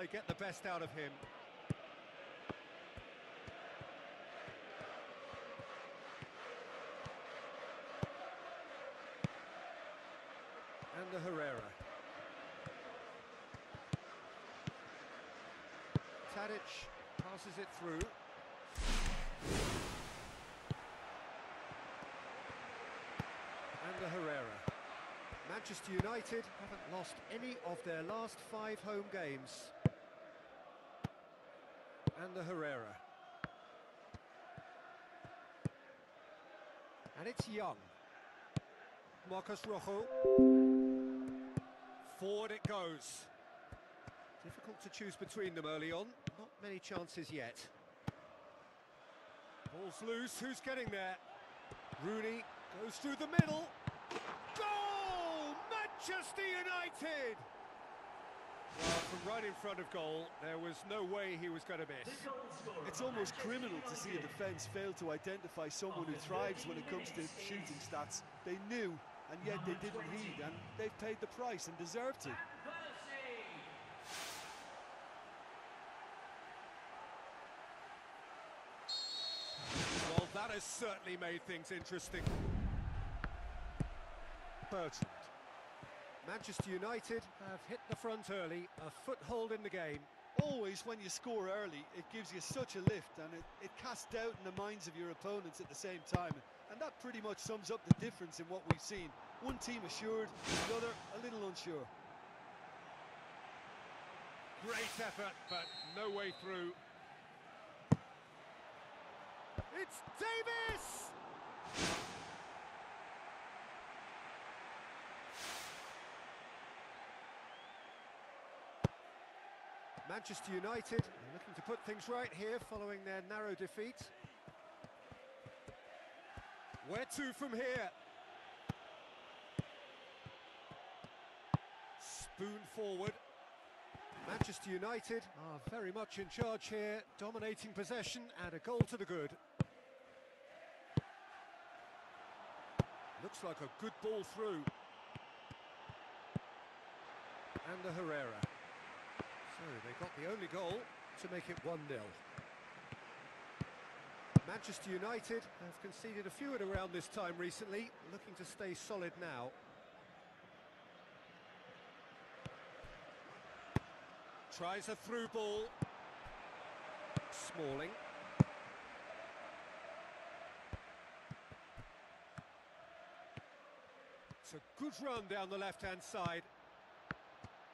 they get the best out of him. And the Herrera. Tadic passes it through. And the Herrera. Manchester United haven't lost any of their last 5 home games. And the Herrera. And it's Young. Marcos Rojo. Forward it goes. Difficult to choose between them early on. Not many chances yet. Ball's loose. Who's getting there? Rooney goes through the middle. Goal! Manchester United! Well, from right in front of goal, there was no way he was going to miss. It's almost criminal to see a defence fail to identify someone who thrives when it comes to shooting stats. They knew, and yet they didn't heed, and they've paid the price and deserve to. Well, that has certainly made things interesting. Bertrand. Manchester United have hit the front early, a foothold in the game. Always, when you score early, it gives you such a lift, and it casts doubt in the minds of your opponents at the same time. And that pretty much sums up the difference in what we've seen. One team assured, the other a little unsure. Great effort, but no way through. It's Davis! Manchester United are looking to put things right here following their narrow defeat. Where to from here? Spoon forward. Manchester United are very much in charge here, dominating possession and a goal to the good. Looks like a good ball through. And the Herrera. So they got the only goal to make it 1-0. Manchester United have conceded a few at around this time recently, looking to stay solid now. Tries a through ball. Smalling. It's a good run down the left-hand side.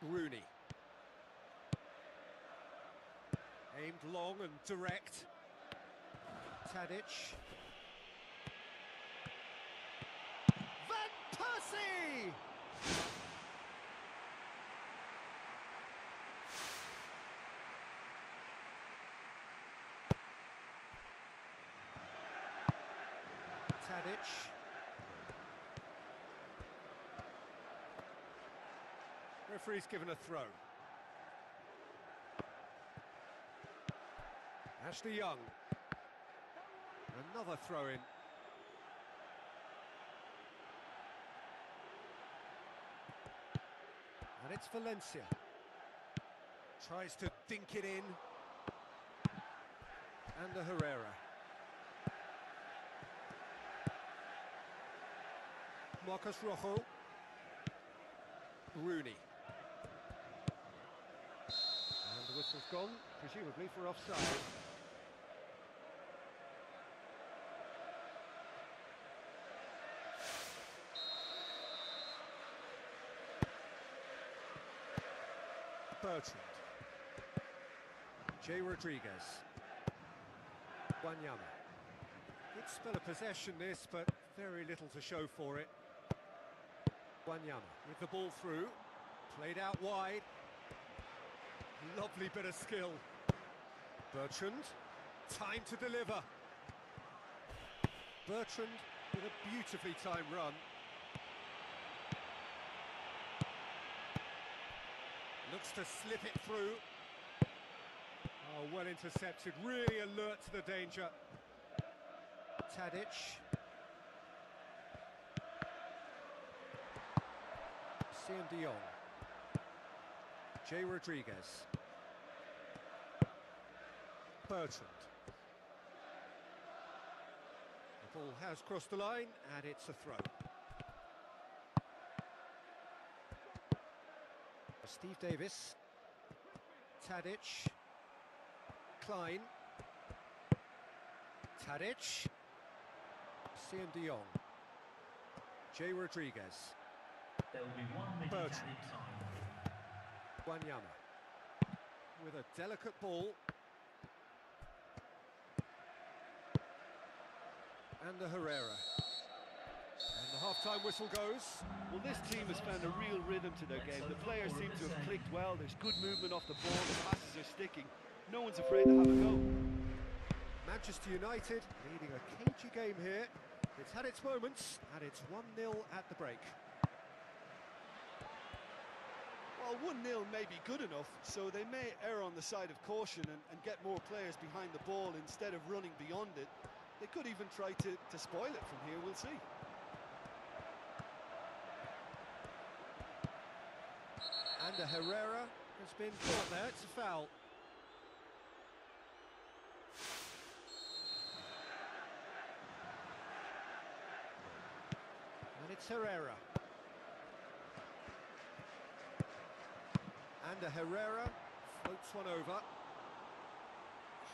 Rooney. Aimed long and direct. Tadic. Van Persie! Tadic. Referee's given a throw. Ashley Young. Another throw-in. And it's Valencia. Tries to dink it in. And the Herrera. Marcos Rojo. Rooney. And the whistle's gone, presumably for offside. Bertrand. Jay Rodriguez. Wanyama. Good spell of possession this, but very little to show for it. Wanyama with the ball through. Played out wide. Lovely bit of skill. Bertrand. Time to deliver. Bertrand with a beautifully timed run. Looks to slip it through. Oh, well intercepted, really alert to the danger. Tadic. Sian de Jong. Jay Rodriguez. Bertrand. The ball has crossed the line, and it's a throw. Steve Davis. Tadic. Klein. Tadic. Siem de Jong. Jay Rodriguez. There will be 1 minute Bertrand. added time. Wanyama. With a delicate ball. And the Herrera. And the half-time whistle goes. Well, this team has found a real rhythm to their game. The players seem to have clicked well. There's good movement off the ball. The passes are sticking. No one's afraid to have a go. Manchester United leading a cagey game here. It's had its moments, and it's 1-0 at the break. Well, 1-0 may be good enough, so they may err on the side of caution and get more players behind the ball instead of running beyond it. They could even try to spoil it from here, we'll see. And a Herrera has been caught there, it's a foul. And it's Herrera. And a Herrera floats one over.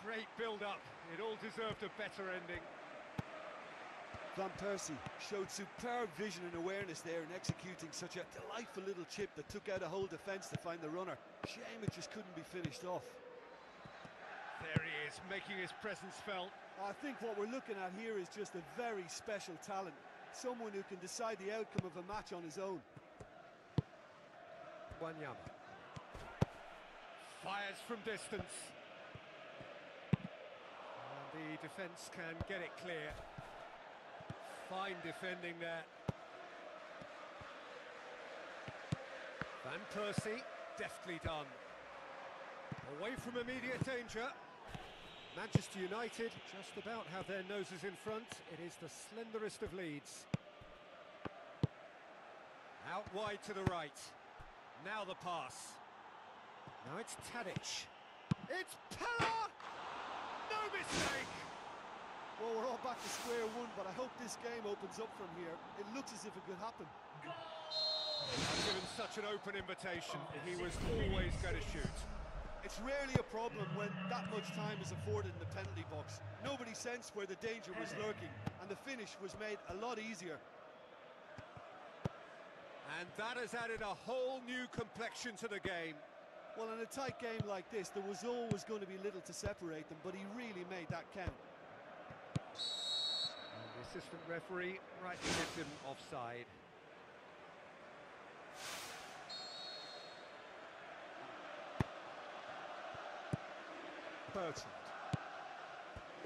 Great build-up, it all deserved a better ending. Van Persie showed superb vision and awareness there in executing such a delightful little chip that took out a whole defence to find the runner. Shame it just couldn't be finished off. There he is, making his presence felt. I think what we're looking at here is just a very special talent. Someone who can decide the outcome of a match on his own. Wanyama. Fires from distance. And the defence can get it clear. Fine defending there. Van Persie, deftly done. Away from immediate danger. Manchester United just about have their noses in front. It is the slenderest of leads. Out wide to the right. Now the pass. Now it's Tadic. It's Pella! No mistake! Well, we're all back to square one, but I hope this game opens up from here. It looks as if it could happen. Given such an open invitation, he was always going to shoot. It's rarely a problem when that much time is afforded in the penalty box. Nobody sensed where the danger was lurking, and the finish was made a lot easier. And that has added a whole new complexion to the game. Well, in a tight game like this, there was always going to be little to separate them, but he really made that count. And the assistant referee rightly gives him offside. Bertrand.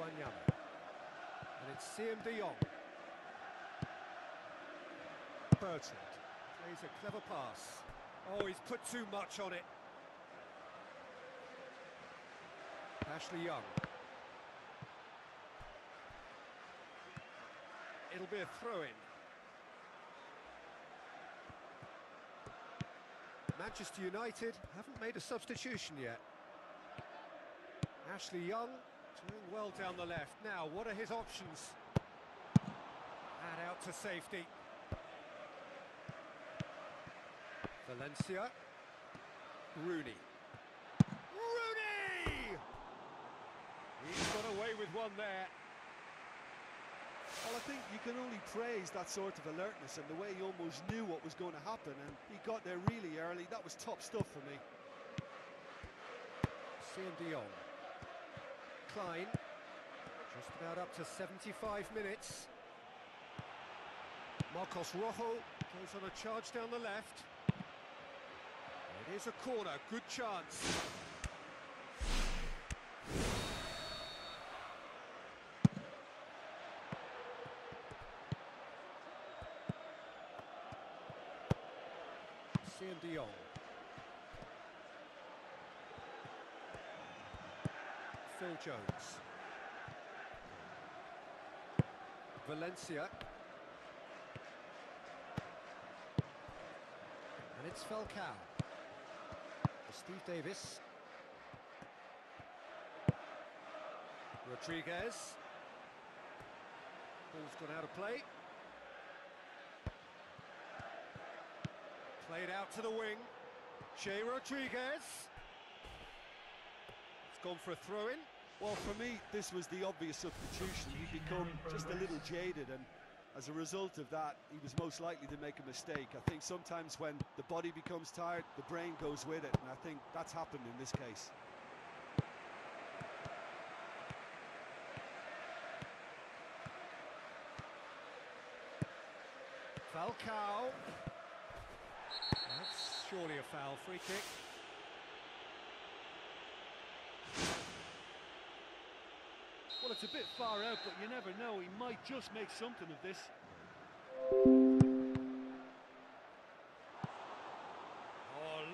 Wanyama. And it's Siem de Jong. Bertrand plays a clever pass. Oh, he's put too much on it. Ashley Young. It'll be a throw-in. Manchester United haven't made a substitution yet. Ashley Young doing well down the left. Now, what are his options? And out to safety. Valencia. Rooney. Rooney! He's got away with one there. Well, I think you can only praise that sort of alertness and the way he almost knew what was going to happen, and he got there really early. That was top stuff for me. Siem de Jong. Klein. Just about up to 75 minutes. Marcos Rojo goes on a charge down the left. It is a corner, good chance. Siem de Jong. Phil Jones. Valencia. And it's Falcao. For Steve Davis. Rodriguez. Ball's gone out of play. Played out to the wing. Shea Rodriguez. It's gone for a throw-in. Well, for me, this was the obvious substitution. He'd become just a little jaded, and as a result of that, he was most likely to make a mistake. I think sometimes when the body becomes tired, the brain goes with it, and I think that's happened in this case. Falcao. That's surely a foul. Free kick. Well, it's a bit far out, but you never know. He might just make something of this. Oh,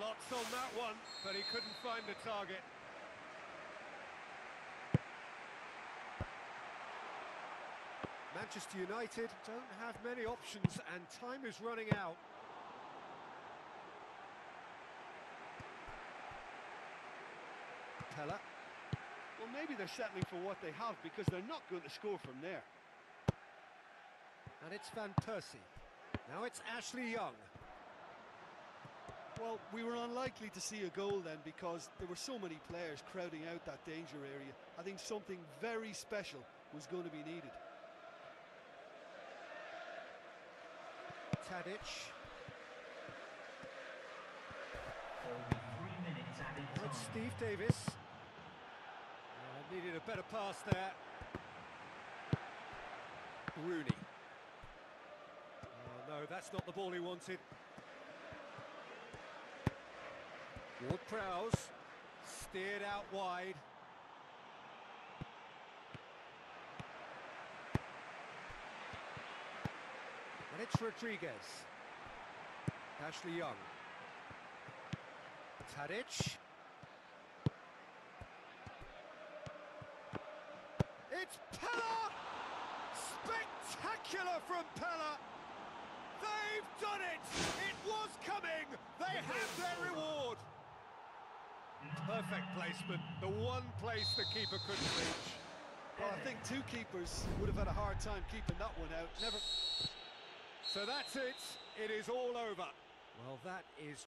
lots on that one, but he couldn't find the target. Manchester United don't have many options, and time is running out. Pella. Well, maybe they're settling for what they have because they're not going to score from there. And it's Van Persie. Now it's Ashley Young. Well, we were unlikely to see a goal then because there were so many players crowding out that danger area. I think something very special was going to be needed. Tadic. There will be 3 minutes added time. It's Steve Davis. Needed a better pass there. Rooney. Oh, no, that's not the ball he wanted. Ward-Prowse steered out wide. And it's Rodriguez. Ashley Young. Tadic. It's Pella! Spectacular from Pella! They've done it! It was coming! They have their reward! Perfect placement, the one place the keeper couldn't reach. Well, I think two keepers would have had a hard time keeping that one out. Never. So that's it. It is all over. Well, that is